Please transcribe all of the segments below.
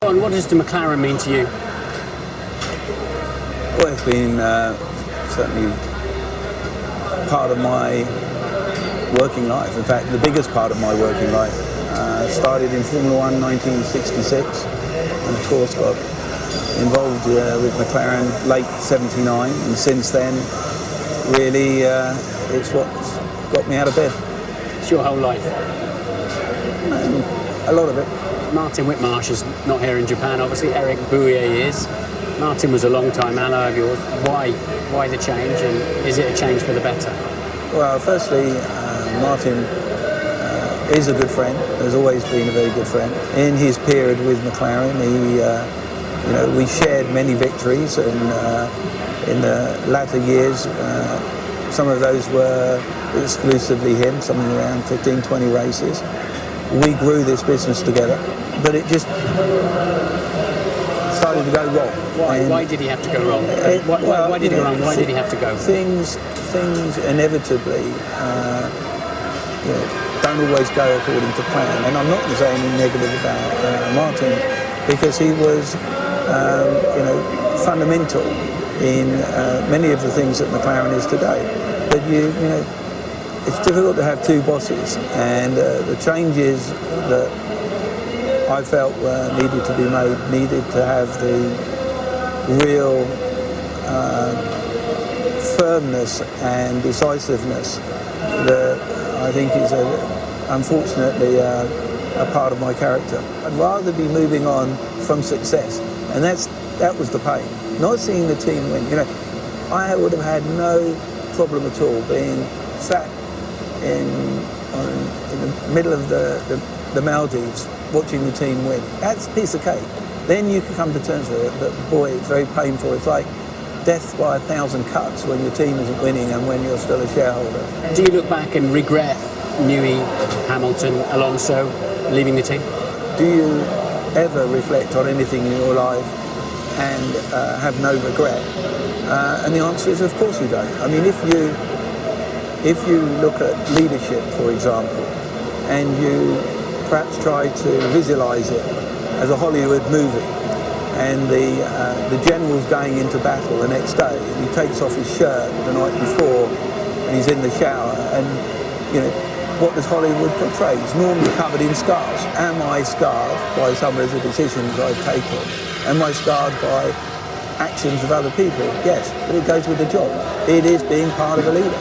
And what does the McLaren mean to you? Well, it's been certainly part of my working life. In fact, the biggest part of my working life. Started in Formula One in 1966, and of course got involved with McLaren late '79, and since then, really, it's what's got me out of bed. It's your whole life. A lot of it. Martin Whitmarsh is not here in Japan, obviously. Eric Bouillet is. Martin was a long-time ally of yours. Why the change, and is it a change for the better? Well, firstly, Martin is a good friend. Has always been a very good friend. In his period with McLaren, we shared many victories, and in the latter years, some of those were exclusively him, something around 15, 20 races. We grew this business together, but it just started to go wrong. Why did he have to go wrong? Why did he go wrong? Why did he have to go? Things inevitably don't always go according to plan. And I'm not going to say anything negative about Martin, because he was fundamental in many of the things that McLaren is today. But it's difficult to have two bosses, and the changes that I felt needed to be made needed to have the real firmness and decisiveness that I think is unfortunately a part of my character. I'd rather be moving on from success, and that was the pain. Not seeing the team win. I would have had no problem at all being sat in the middle of the Maldives watching the team win. That's a piece of cake. Then you can come to terms with it, but boy, it's very painful. It's like death by 1,000 cuts when your team isn't winning and when you're still a shareholder. Do you look back and regret Newey, Hamilton, Alonso leaving the team? Do you ever reflect on anything in your life and have no regret? And the answer is, of course you don't. I mean, if you look at leadership, for example, and you perhaps try to visualize it as a Hollywood movie, and the general's going into battle the next day, and he takes off his shirt the night before, and he's in the shower, and what does Hollywood portray? He's normally covered in scars. Am I scarred by some of the decisions I've taken? Am I scarred by actions of other people? Yes, but it goes with the job. It is being part of a leader.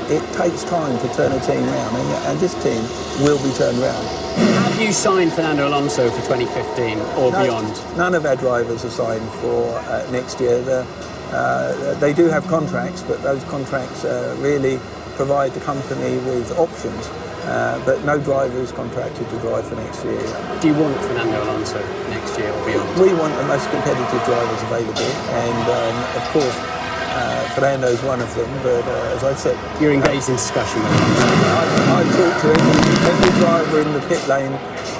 It takes time to turn a team around, and this team will be turned around. Have you signed Fernando Alonso for 2015 or beyond? None of our drivers are signed for next year. They do have contracts, but those contracts really provide the company with options, but no driver is contracted to drive for next year. Do you want Fernando Alonso next year or beyond? We want the most competitive drivers available, and of course, Fernando's one of them, but as I said... You're engaged in discussion with him? I talk to every driver in the pit lane,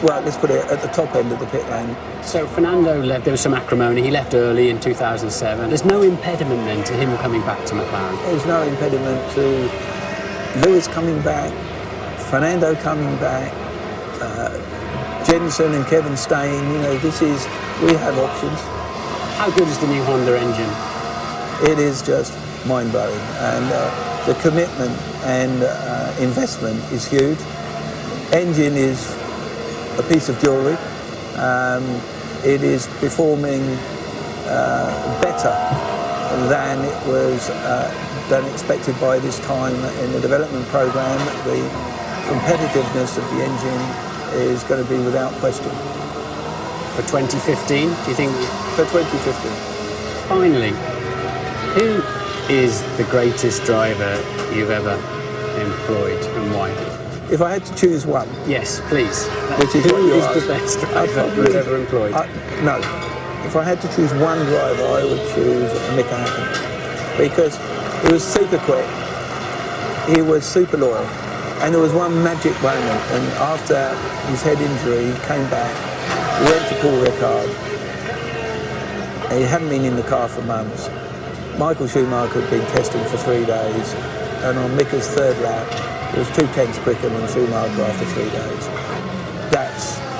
well, let's put it at the top end of the pit lane. So Fernando left, there was some acrimony, he left early in 2007. There's no impediment then to him coming back to McLaren? There's no impediment to Lewis coming back, Fernando coming back, Jenson and Kevin staying. We have options. How good is the new Honda engine? It is just mind-blowing, and the commitment and investment is huge. Engine is a piece of jewellery. It is performing better than it was than expected by this time in the development program. The competitiveness of the engine is going to be without question. For 2015, do you think? For 2015. Finally, who is the greatest driver you've ever employed, and why? If I had to choose one. Yes, please. Which is who is the best driver you've ever employed? No. If I had to choose one driver, I would choose Mika Hakkinen, because he was super quick, he was super loyal, and there was one magic moment, and after his head injury, he came back, he went to Paul Ricard, and he hadn't been in the car for months. Michael Schumacher had been testing for 3 days, and on Mika's third lap, it was 2/10 quicker than Schumacher after 3 days.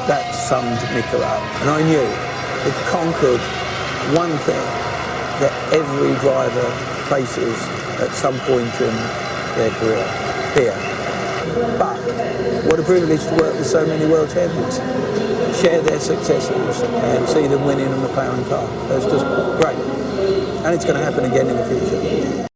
That summed Mika up, and I knew it conquered one thing that every driver faces at some point in their career, fear. But what a privilege to work with so many world champions, share their successes and see them winning a McLaren car. That's just great. And it's going to happen again in the future.